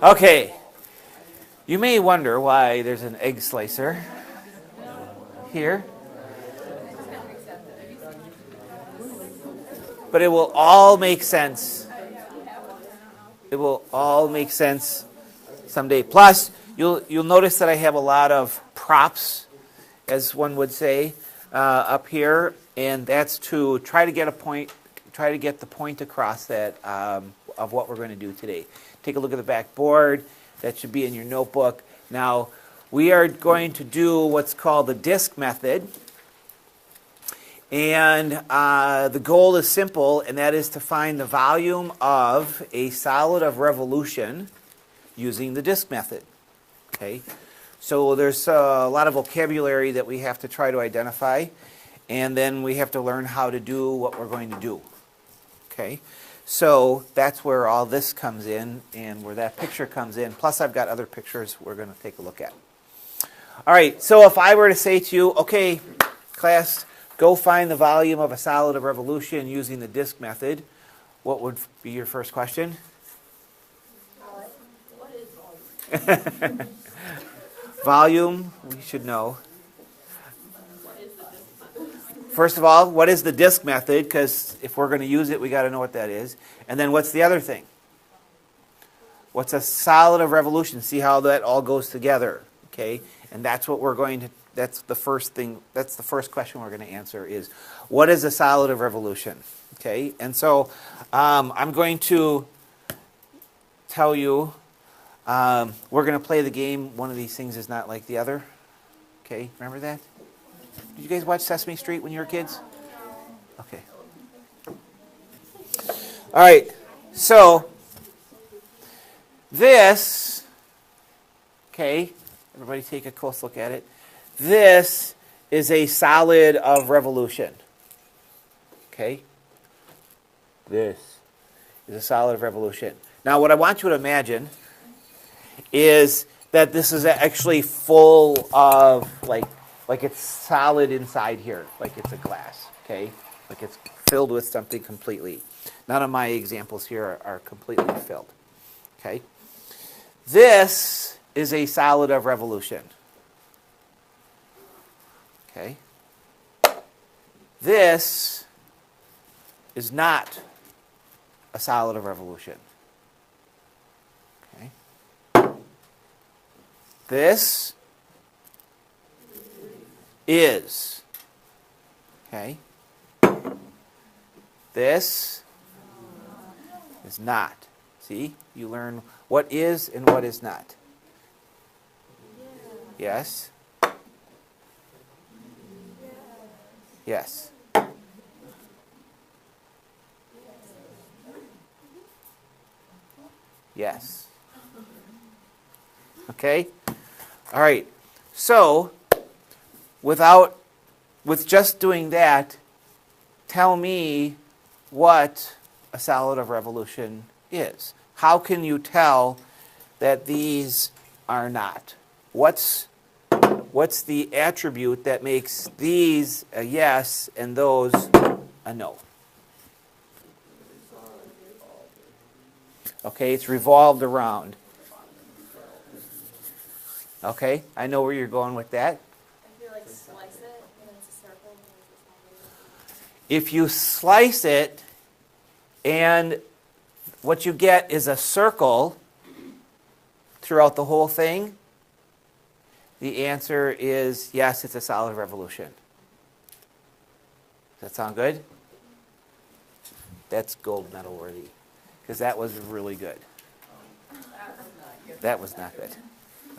Okay. You may wonder why there's an egg slicer here. But it will all make sense. It will all make sense someday. Plus, you'll notice that I have a lot of props, as one would say, up here, and that's to try to get the point across that of what we're going to do today. Take a look at the back board. That should be in your notebook. Now, we are going to do what's called the disk method. And the goal is simple, and that is to find the volume of a solid of revolution using the disk method. Okay? So there's a lot of vocabulary that we have to try to identify, and then we have to learn how to do what we're going to do. Okay? So that's where all this comes in and where that picture comes in. Plus, I've got other pictures we're going to take a look at. All right, so if I were to say to you, okay, class, go find the volume of a solid of revolution using the disk method, what would be your first question? What is volume? Volume, we should know. First of all, what is the disk method? Because if we're going to use it, we got to know what that is. And then what's the other thing? What's a solid of revolution? See how that all goes together, okay? And that's what we're going to, that's the first thing, that's the first question we're going to answer is, what is a solid of revolution? Okay, and so I'm going to tell you, we're going to play the game, one of these things is not like the other. Okay, remember that? Did you guys watch Sesame Street when you were kids? Okay. All right. So this, okay, everybody take a close look at it. This is a solid of revolution. Okay? This is a solid of revolution. Now what I want you to imagine is that this is actually full of like it's solid inside here, like it's a glass, okay? Like it's filled with something completely. None of my examples here are completely filled, okay? This is a solid of revolution, okay? This is not a solid of revolution, okay? This is, okay? This is not. See? You learn what is and what is not. Yes? Yes. Yes. Okay? All right. So, with just doing that, tell me what a solid of revolution is. How can you tell that these are not? What's the attribute that makes these a yes and those a no? Okay, it's revolved around. Okay, I know where you're going with that. If you like slice it, and it's a circle, and it's a solid. If you slice it and what you get is a circle throughout the whole thing, the answer is yes, it's a solid revolution. Does that sound good? That's gold medal worthy, because that was really good. That was not good.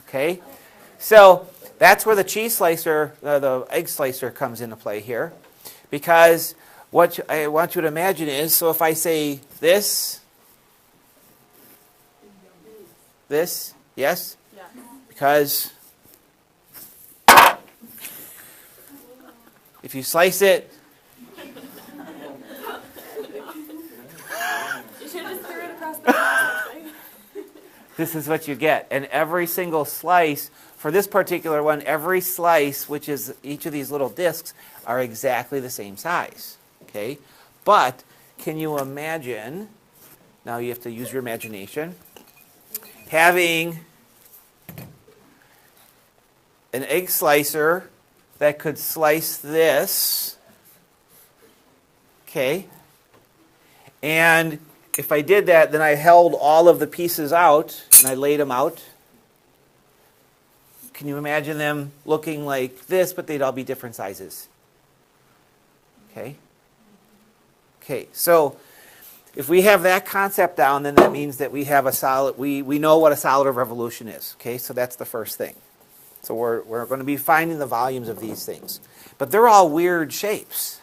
Okay? So that's where the cheese slicer, the egg slicer comes into play here. Because what I want you to imagine is, so if I say this, yes? Yeah. Because if you slice it, You should have just threw it across the box. this is what you get. And every single slice, for this particular one, every slice, which is each of these little discs, are exactly the same size. Okay? But can you imagine, now you have to use your imagination, having an egg slicer that could slice this, okay? And if I did that, then I held all of the pieces out and I laid them out. Can you imagine them looking like this, but they'd all be different sizes? Okay? Okay, so if we have that concept down, then that means that we have a solid, we know what a solid of revolution is. Okay, so that's the first thing. So we're going to be finding the volumes of these things. But they're all weird shapes.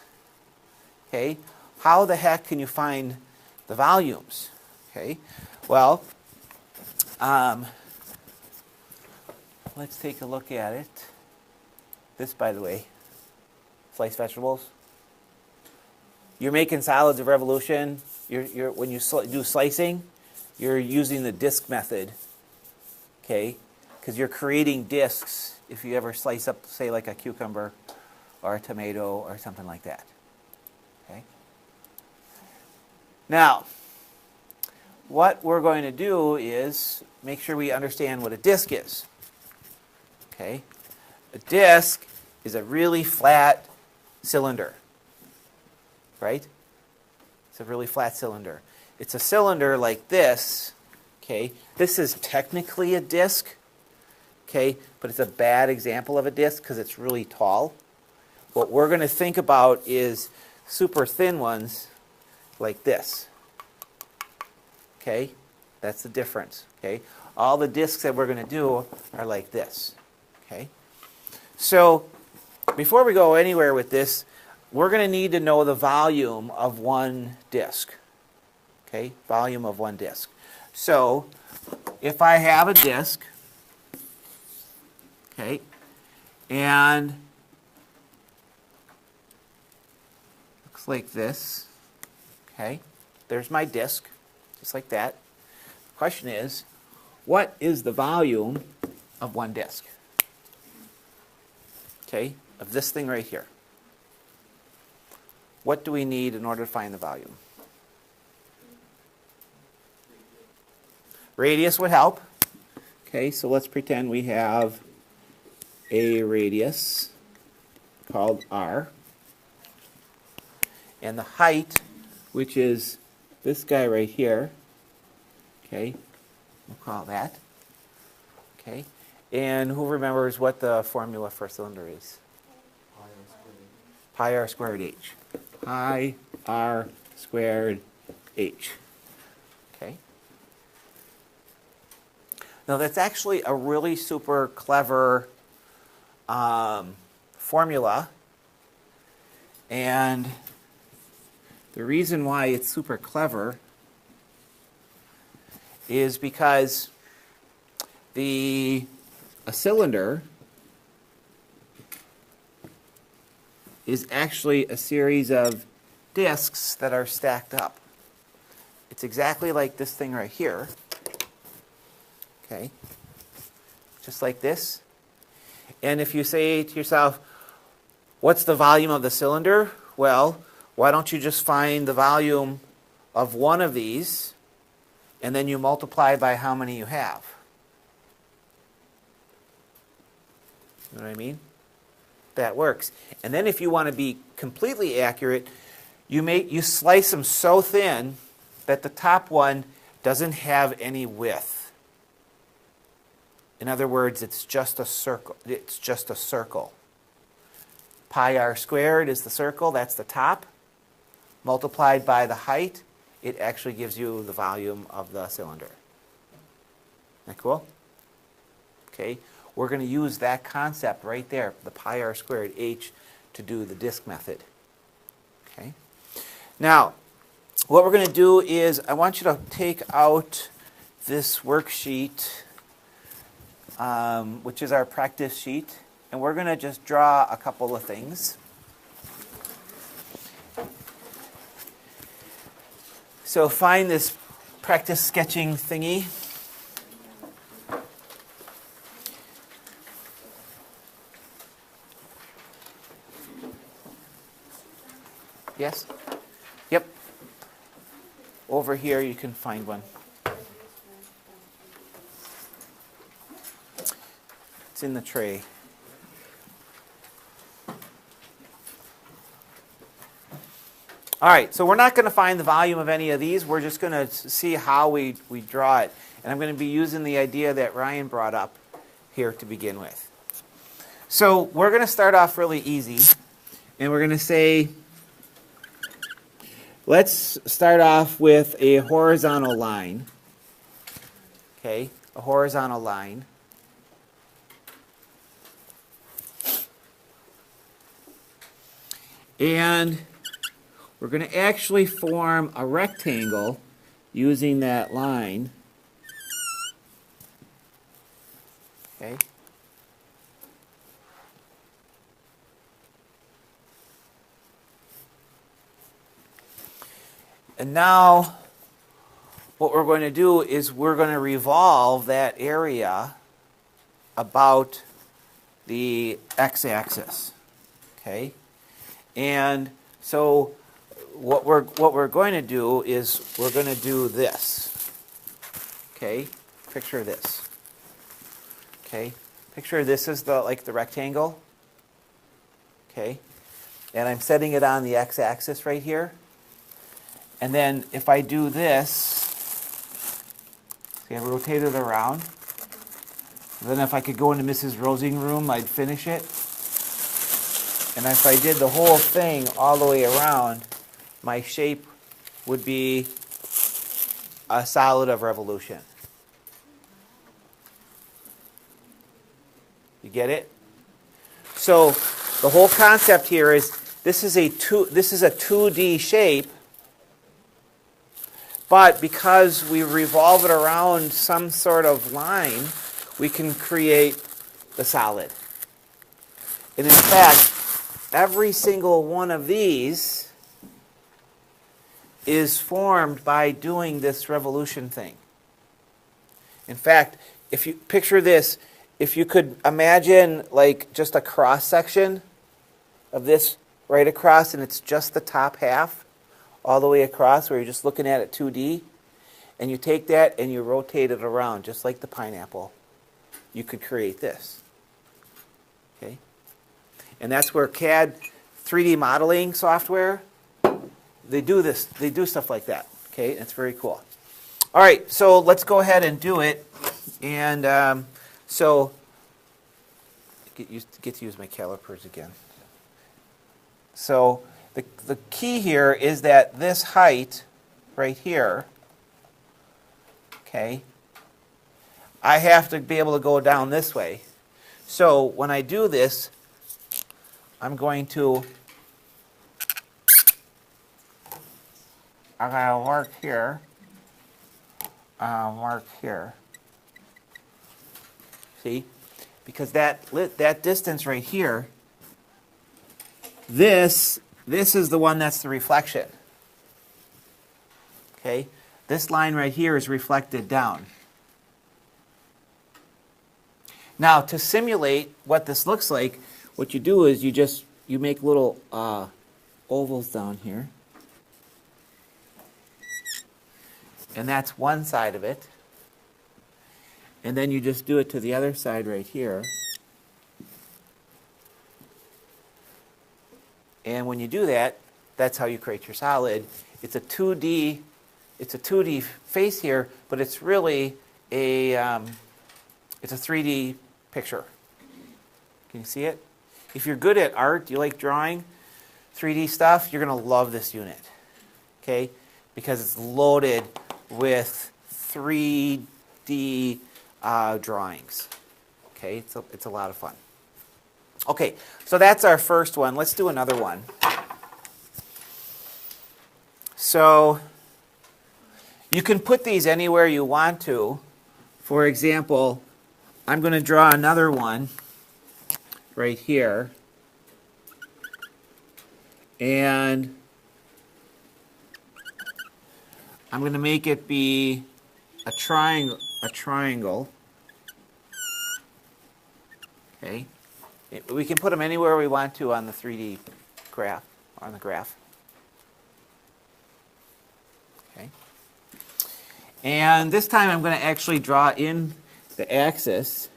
Okay, how the heck can you find the volumes? Okay, well, let's take a look at it. This, by the way, sliced vegetables. You're making solids of revolution. When you do slicing, you're using the disc method, okay? Because you're creating discs if you ever slice up, say, like a cucumber or a tomato or something like that, okay? Now, what we're going to do is make sure we understand what a disc is, okay? A disc is a really flat cylinder, right? It's a really flat cylinder. It's a cylinder like this, okay? This is technically a disc, okay? But it's a bad example of a disc because it's really tall. What we're going to think about is super thin ones like this, okay? That's the difference, okay? All the discs that we're going to do are like this, okay? So before we go anywhere with this, we're going to need to know the volume of one disk. Okay, volume of one disk. So if I have a disk, okay, and looks like this, okay, there's my disk, just like that. The question is, what is the volume of one disk? Okay, of this thing right here. What do we need in order to find the volume? Radius would help. Okay, so let's pretend we have a radius called r. And the height, which is this guy right here, okay, we'll call that. Okay, and who remembers what the formula for a cylinder is? Pi r squared h. Pi r squared h. Okay. Now that's actually a really super clever formula, and the reason why it's super clever is because a cylinder is actually a series of disks that are stacked up. It's exactly like this thing right here. Okay, just like this. And if you say to yourself, what's the volume of the cylinder? Well, why don't you just find the volume of one of these, and then you multiply by how many you have. You know what I mean? That works. And then if you want to be completely accurate, you slice them so thin that the top one doesn't have any width. In other words, it's just a circle. It's just a circle. Pi r squared is the circle, that's the top. Multiplied by the height, it actually gives you the volume of the cylinder. Isn't that cool? Okay. We're going to use that concept right there, the pi r squared h, to do the disk method. Okay. Now, what we're going to do is I want you to take out this worksheet, which is our practice sheet, and we're going to just draw a couple of things. So find this practice sketching thingy. Yes? Yep. Over here you can find one. It's in the tray. All right, so we're not going to find the volume of any of these. We're just going to see how we draw it. And I'm going to be using the idea that Ryan brought up here to begin with. So we're going to start off really easy. And we're going to say, let's start off with a horizontal line. Okay, a horizontal line. And we're going to actually form a rectangle using that line. Okay. And now what we're going to do is we're going to revolve that area about the x-axis. Okay? And so what we're going to do is we're going to do this. Okay? Picture this. Okay? Picture this is the rectangle. Okay? And I'm setting it on the x-axis right here. And then if I do this, see, I rotate it around. And then if I could go into Mrs. Rosing's room, I'd finish it. And if I did the whole thing all the way around, my shape would be a solid of revolution. You get it? So the whole concept here is this is a 2D shape, but because we revolve it around some sort of line, we can create the solid. And in fact, every single one of these is formed by doing this revolution thing. In fact, if you picture this, if you could imagine like just a cross section of this right across, and it's just the top half all the way across where you're just looking at it 2D, and you take that and you rotate it around just like the pineapple, you could create this. Okay? And that's where CAD 3D modeling software, they do this. They do stuff like that. Okay? It's very cool. All right, so let's go ahead and do it. And so get to use my calipers again. So the key here is that this height right here, okay, I have to be able to go down this way. So when I do this, I'm going to mark here, mark here. See? Because that distance right here, this is the one that's the reflection. Okay? This line right here is reflected down. Now, to simulate what this looks like, what you do is you make little ovals down here. And that's one side of it. And then you just do it to the other side right here. And when you do that, that's how you create your solid. It's a 2D face here, but it's really it's a 3D picture. Can you see it? If you're good at art, you like drawing 3D stuff, you're going to love this unit. Okay? Because it's loaded with 3D drawings. Okay? It's a lot of fun. Okay, so that's our first one. Let's do another one. So you can put these anywhere you want to. For example, I'm going to draw another one right here. And I'm going to make it be a triangle. Okay? We can put them anywhere we want to on the 3D graph, on the graph. Okay. And this time I'm going to actually draw in the axis.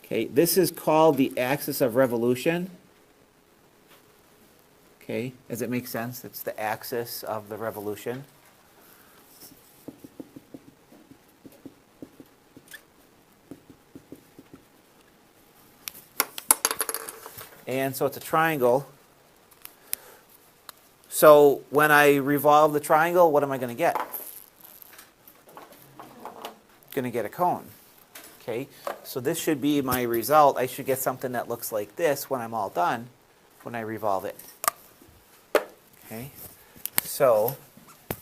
Okay, this is called the axis of revolution. Okay, does it make sense? It's the axis of the revolution. And so it's a triangle. So when I revolve the triangle, what am I going to get? Going to get a cone. Okay, so this should be my result. I should get something that looks like this when I'm all done, when I revolve it. Okay, so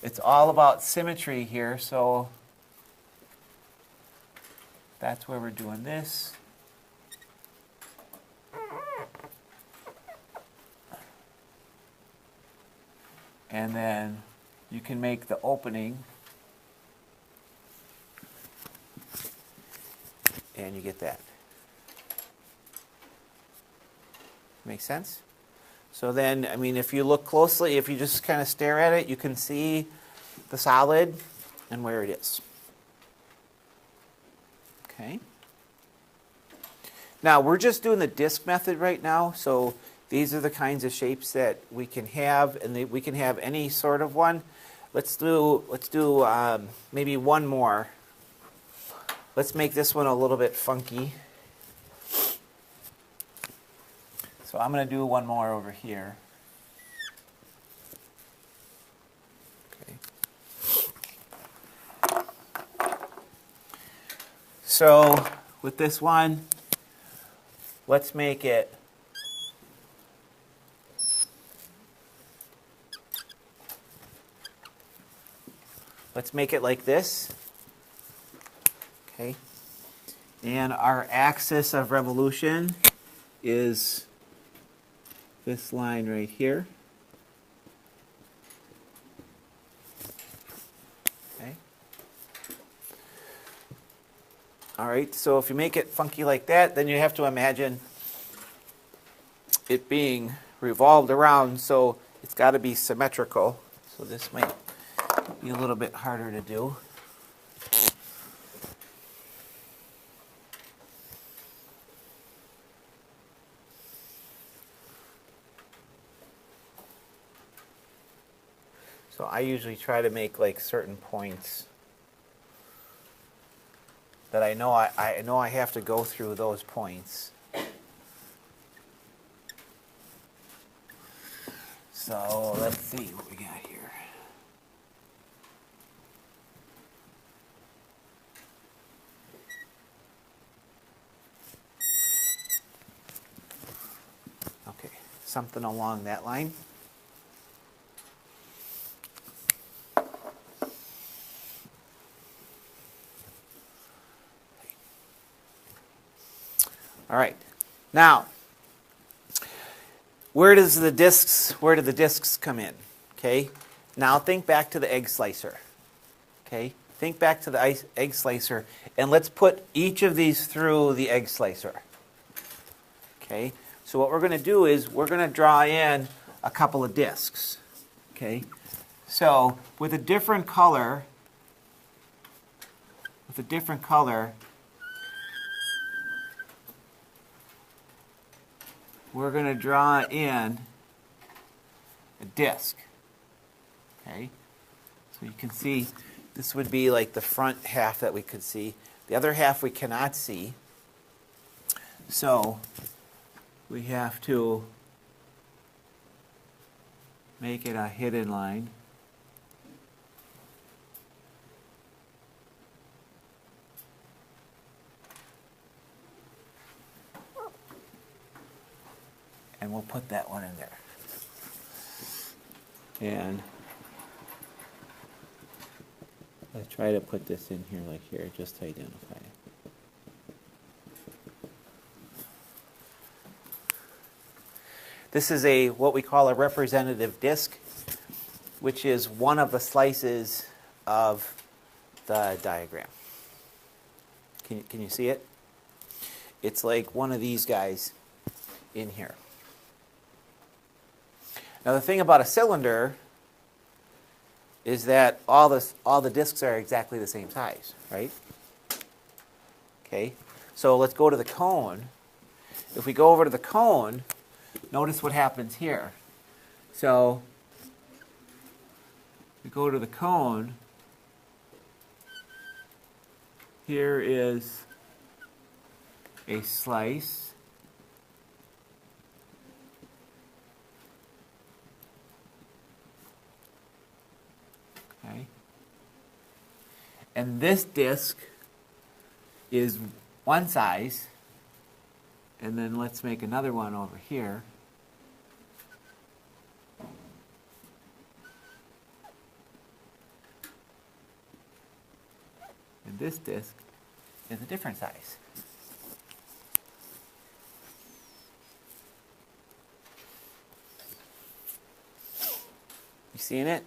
it's all about symmetry here. So that's where we're doing this. And then you can make the opening, and you get that. Make sense? So then, I mean, if you look closely, if you just kind of stare at it, you can see the solid and where it is. Okay. Now, we're just doing the disk method right now, so these are the kinds of shapes that we can have, and we can have any sort of one. Let's do maybe one more. Let's make this one a little bit funky. So I'm going to do one more over here. Okay. So with this one, let's make it like this. Okay. And our axis of revolution is this line right here. Okay. All right, so if you make it funky like that, then you have to imagine it being revolved around, so it's got to be symmetrical. So this might be a little bit harder to do. So I usually try to make like certain points that I know I have to go through those points. So let's see what we got here. Okay, something along that line. All right. Now, where do the discs come in? Okay. Now think back to the egg slicer. Okay. Think back to the egg slicer, and let's put each of these through the egg slicer. Okay. So what we're going to do is we're going to draw in a couple of discs. Okay. So with a different color, we're going to draw in a disc. Okay? So you can see this would be like the front half that we could see. The other half we cannot see. So we have to make it a hidden line. And we'll put that one in there. And let's try to put this in here like here, just to identify it. This is what we call a representative disk, which is one of the slices of the diagram. Can you see it? It's like one of these guys in here. Now the thing about a cylinder is that all the disks are exactly the same size, right? Okay, so let's go to the cone. If we go over to the cone, notice what happens here. So we go to the cone. Here is a slice. Okay. And this disk is one size. And then let's make another one over here. And this disk is a different size. You seeing it?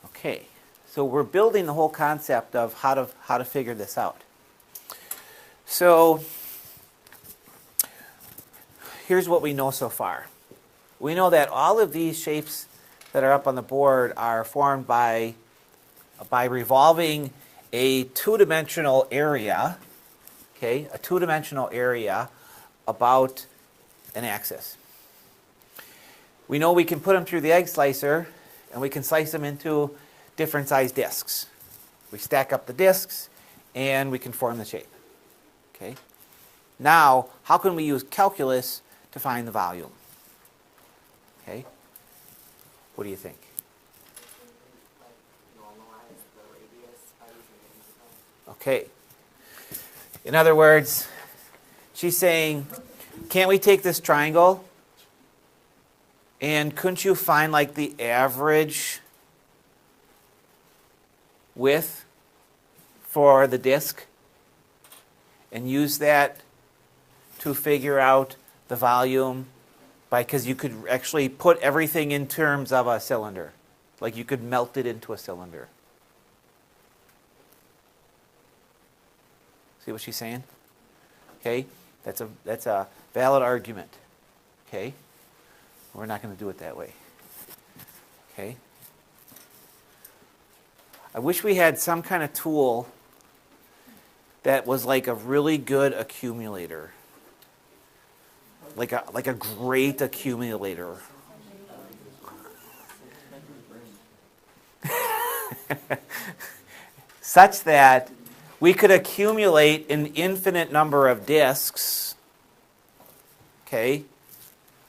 Okay. So we're building the whole concept of how to figure this out. So here's what we know so far. We know that all of these shapes that are up on the board are formed by revolving a two-dimensional area, okay, a two-dimensional area about an axis. We know we can put them through the egg slicer, and we can slice them into different size disks. We stack up the disks, and we can form the shape. Okay. Now, how can we use calculus to find the volume? Okay. What do you think? Okay. In other words, she's saying, can't we take this triangle and couldn't you find like the average width for the disk and use that to figure out the volume because you could actually put everything in terms of a cylinder. Like you could melt it into a cylinder. See what she's saying? Okay, that's a valid argument. Okay, we're not going to do it that way. Okay. I wish we had some kind of tool that was like a really good accumulator, like a great accumulator. Such that we could accumulate an infinite number of disks, okay,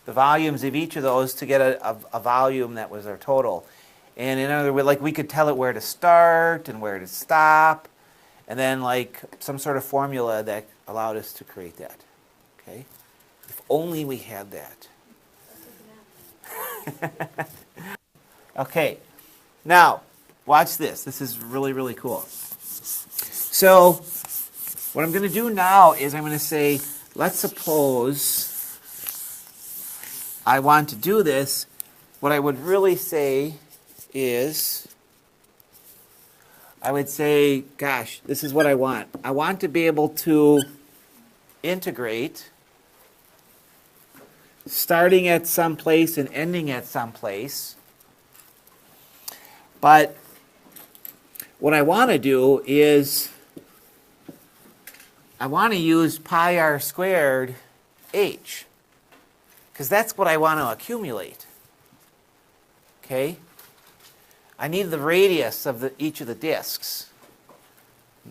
the volumes of each of those to get a volume that was our total. And in other words, like we could tell it where to start and where to stop, and then like some sort of formula that allowed us to create that. Okay? If only we had that. Okay. Now, watch this. This is really, really cool. So, what I'm going to do now is I'm going to say, let's suppose I want to do this. What I would really say is, I would say, gosh, this is what I want. I want to be able to integrate starting at some place and ending at some place. But what I want to do is I want to use pi r squared h, because that's what I want to accumulate. Okay? I need the radius of each of the disks,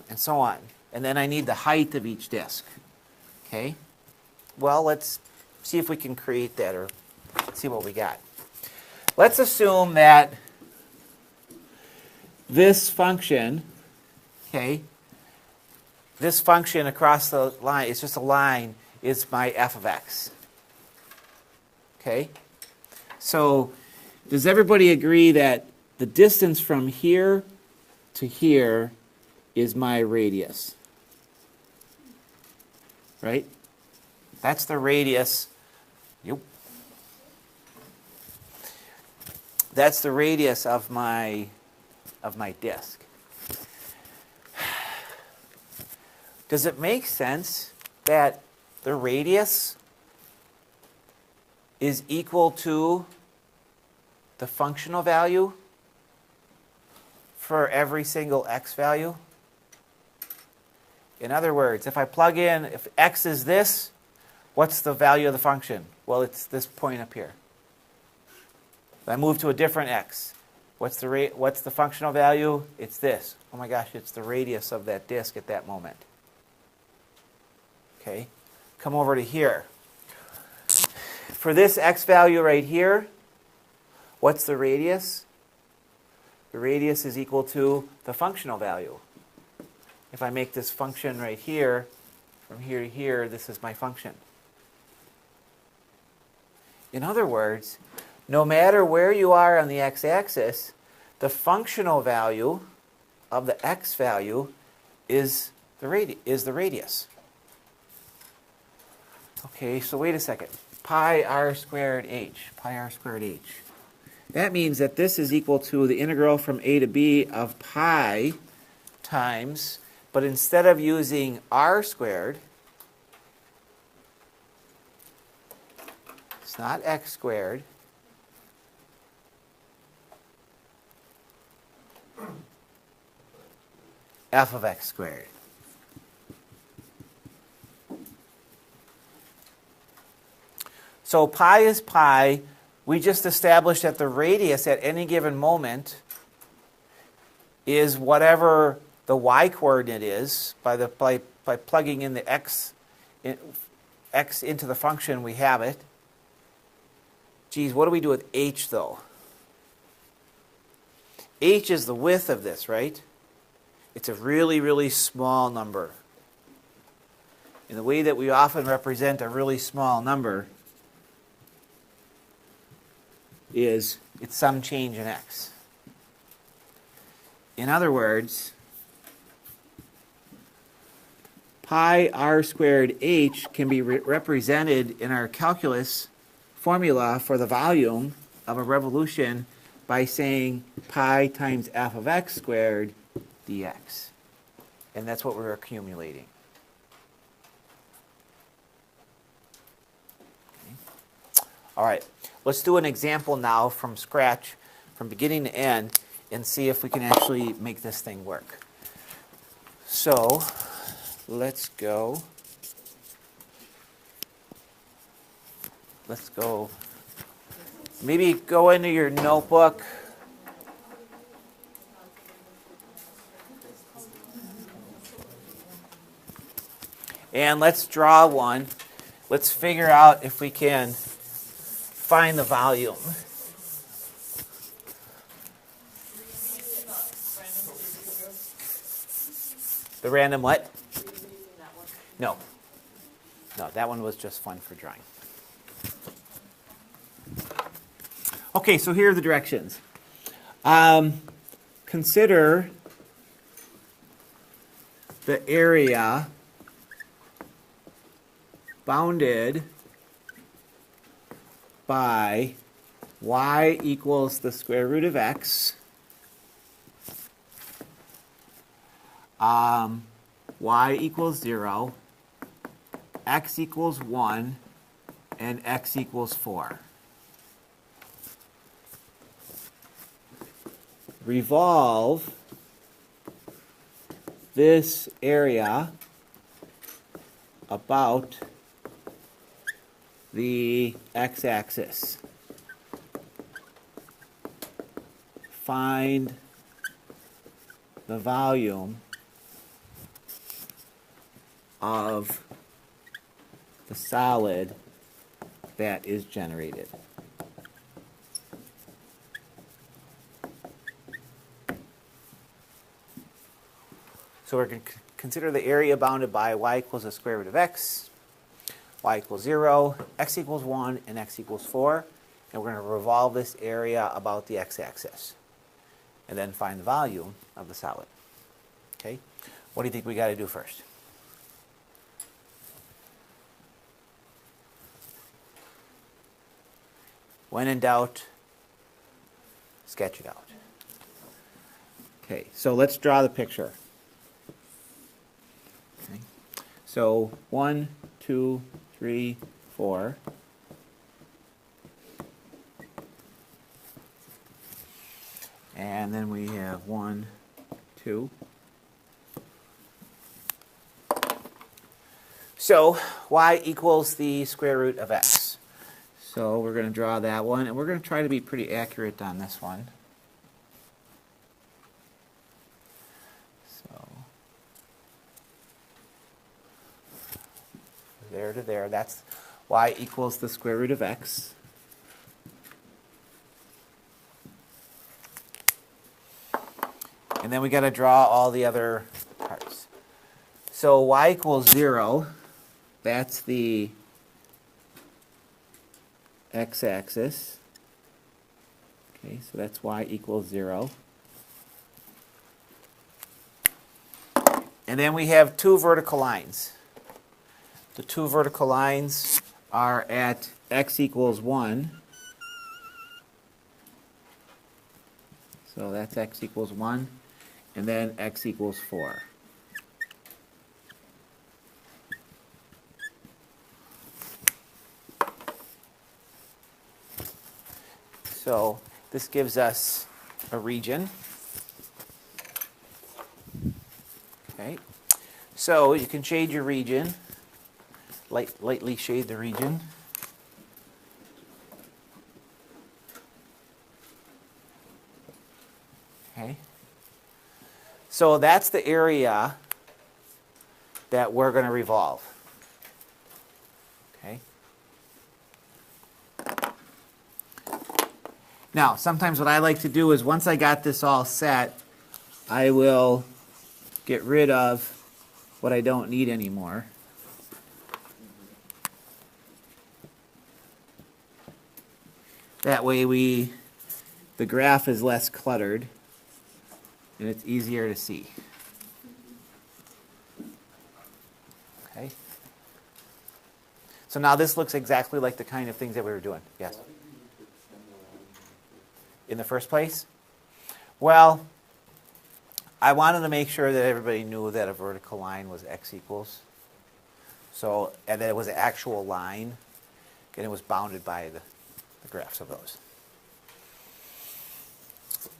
and so on. And then I need the height of each disk. Okay? Well, let's see if we can create that or see what we got. Let's assume that this function, okay, this function across the line, it's just a line, is my f of x. Okay? So, does everybody agree that the distance from here to here is my radius? Right? That's the radius. Yep. That's the radius of my disk. Does it make sense that the radius is equal to the functional value for every single x value? In other words, if I plug in, if x is this, what's the value of the function? Well, it's this point up here. If I move to a different x, what's the functional value? It's this. Oh my gosh, it's the radius of that disk at that moment. Okay, come over to here. For this x value right here, what's the radius? The radius is equal to the functional value. If I make this function right here, from here to here, this is my function. In other words, no matter where you are on the x-axis, the functional value of the x value is the radius. Okay, so wait a second. Pi r squared h. Pi r squared h. That means that this is equal to the integral from a to b of pi times, but instead of using r squared, it's not x squared. F of x squared. So pi is pi. We just established that the radius at any given moment is whatever the y coordinate is by plugging in the x into the function. We have it. Geez, what do we do with h though? H is the width of this, right? It's a really, really small number. In the way that we often represent a really small number is it's some change in x. In other words, pi r squared h can be represented in our calculus formula for the volume of a revolution by saying pi times f of x squared dx. And that's what we're accumulating. Okay. All right, let's do an example now from scratch, from beginning to end, and see if we can actually make this thing work. So let's go. Maybe go into your notebook. And let's draw one. Let's figure out if we can find the volume. The random what? No. No, that one was just fun for drawing. Okay, so here are the directions. Consider the area bounded by y equals the square root of x, y equals 0, x equals 1, and x equals 4. Revolve this area about the x-axis. Find the volume of the solid that is generated. So we're going to consider the area bounded by y equals the square root of x, y equals 0, x equals 1, and x equals 4. And we're going to revolve this area about the x-axis. And then find the volume of the solid. Okay? What do you think we got to do first? When in doubt, sketch it out. Okay, so let's draw the picture. Okay. So 1, 2, 3, 4. And then we have 1, 2. So y equals the square root of x. So we're going to draw that one, and we're going to try to be pretty accurate on this one. So there to there, that's y equals the square root of x. And then we got to draw all the other parts. So y equals 0, that's the x-axis. Okay, so that's y equals 0. And then we have two vertical lines. The two vertical lines are at x equals 1. So that's x equals 1. And then x equals 4. So this gives us a region. Okay. So you can shade your region, lightly shade the region. Okay. So that's the area that we're going to revolve. Okay. Now, sometimes what I like to do is once I got this all set, I will get rid of what I don't need anymore. That way the graph is less cluttered and it's easier to see. Okay. So now this looks exactly like the kind of things that we were doing. Yes? In the first place? Well, I wanted to make sure that everybody knew that a vertical line was x equals. So, and that it was an actual line, and it was bounded by the graphs of those.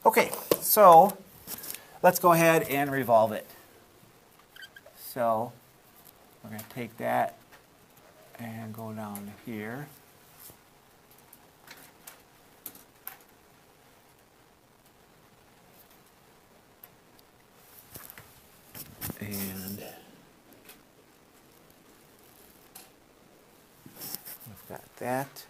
Okay, so let's go ahead and revolve it. So we're going to take that and go down to here. And we've got that.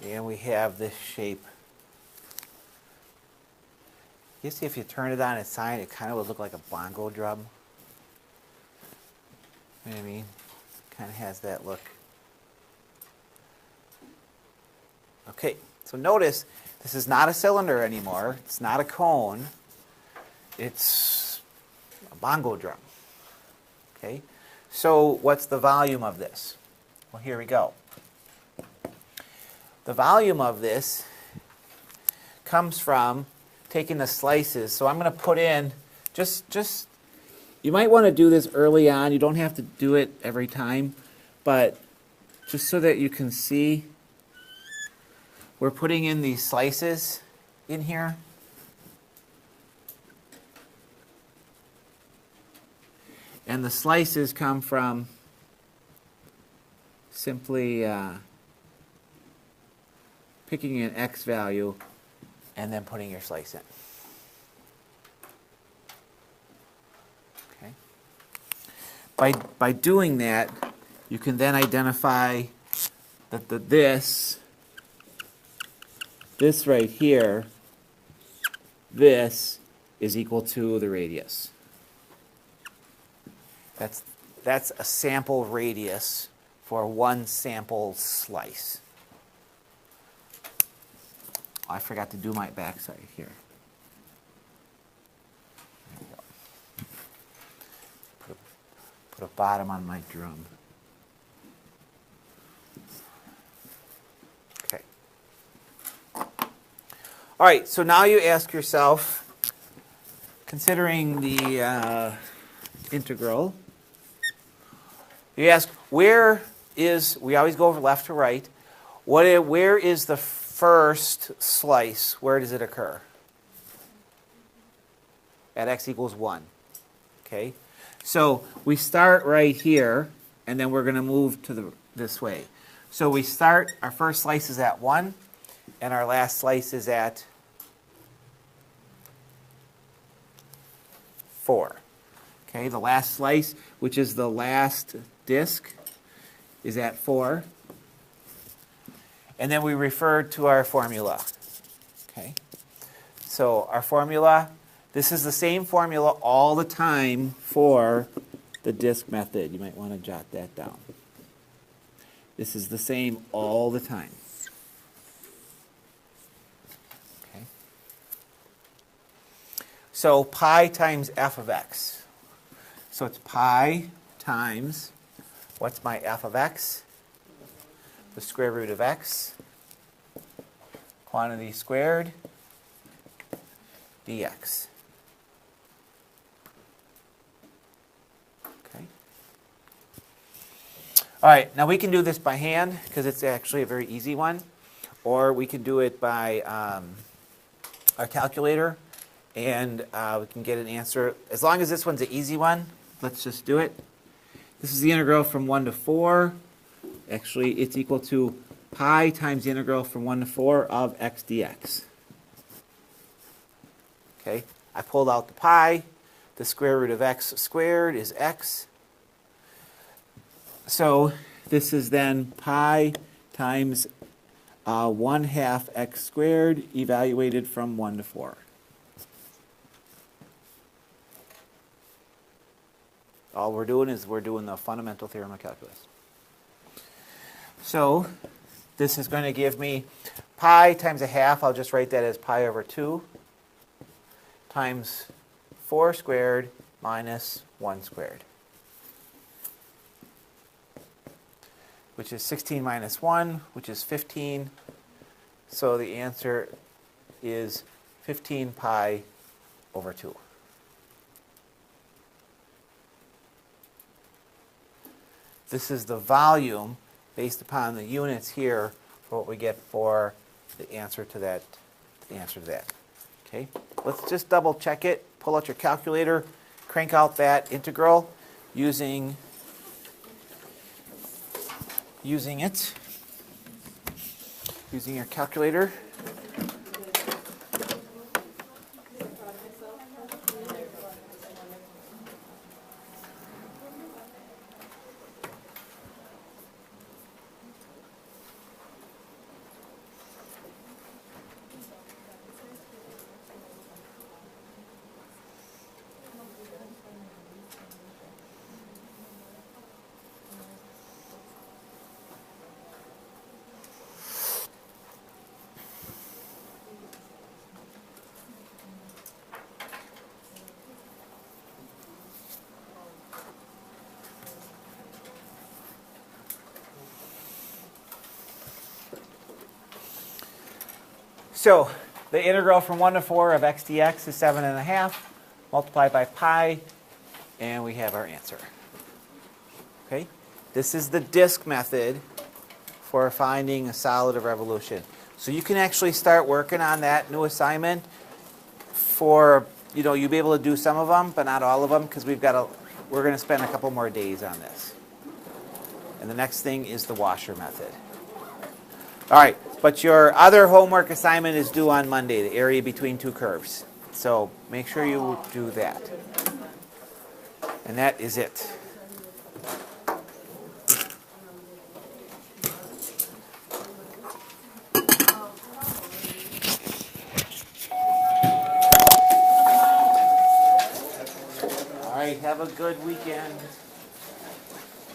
And we have this shape. You see, if you turn it on its side, it kind of would look like a bongo drum. You know what I mean? Kind of has that look. Okay, so notice this is not a cylinder anymore. It's not a cone. It's a bongo drum. Okay, so what's the volume of this? Well, here we go. The volume of this comes from taking the slices. So I'm going to put in just you might want to do this early on. You don't have to do it every time, but just so that you can see, we're putting in these slices in here. And the slices come from simply picking an x value and then putting your slice in. Okay. By doing that, you can then identify that this right here, this is equal to the radius. That's a sample radius for one sample slice. I forgot to do my backside here. There we go. Put a bottom on my drum. Okay. All right, so now you ask yourself, considering the integral. You ask, where is, we always go from left to right. Where is the first slice? Where does it occur? At x equals 1. Okay? So we start right here, and then we're going to move to this way. So we start, our first slice is at 1, and our last slice is at 4. Okay, the last slice, which is the last disk, is at 4. And then we refer to our formula. Okay, so our formula, this is the same formula all the time for the disk method. You might want to jot that down. This is the same all the time. Okay. So pi times f of x. So it's pi times, what's my f of x? The square root of x, quantity squared, dx. Okay. All right, now we can do this by hand because it's actually a very easy one, or we can do it by our calculator, and we can get an answer. As long as this one's an easy one, let's just do it. This is the integral from 1 to 4. Actually, it's equal to pi times the integral from 1 to 4 of x dx. Okay, I pulled out the pi. The square root of x squared is x. So this is then pi times 1/2 x squared evaluated from 1 to 4. All we're doing is we're doing the fundamental theorem of calculus. So this is going to give me pi times 1/2. I'll just write that as pi over 2 times 4 squared minus 1 squared, which is 16 minus 1, which is 15. So the answer is 15 pi over 2. This is the volume based upon the units here for what we get for the answer to that. Okay, let's just double check it. Pull out your calculator, crank out that integral using your calculator. So the integral from 1 to 4 of x dx is 7.5 multiplied by pi, and we have our answer. Okay, this is the disk method for finding a solid of revolution. So you can actually start working on that new assignment. For you'll be able to do some of them, but not all of them, because we're going to spend a couple more days on this. And the next thing is the washer method. All right, but your other homework assignment is due on Monday, the area between two curves. So make sure you do that. And that is it. All right, have a good weekend.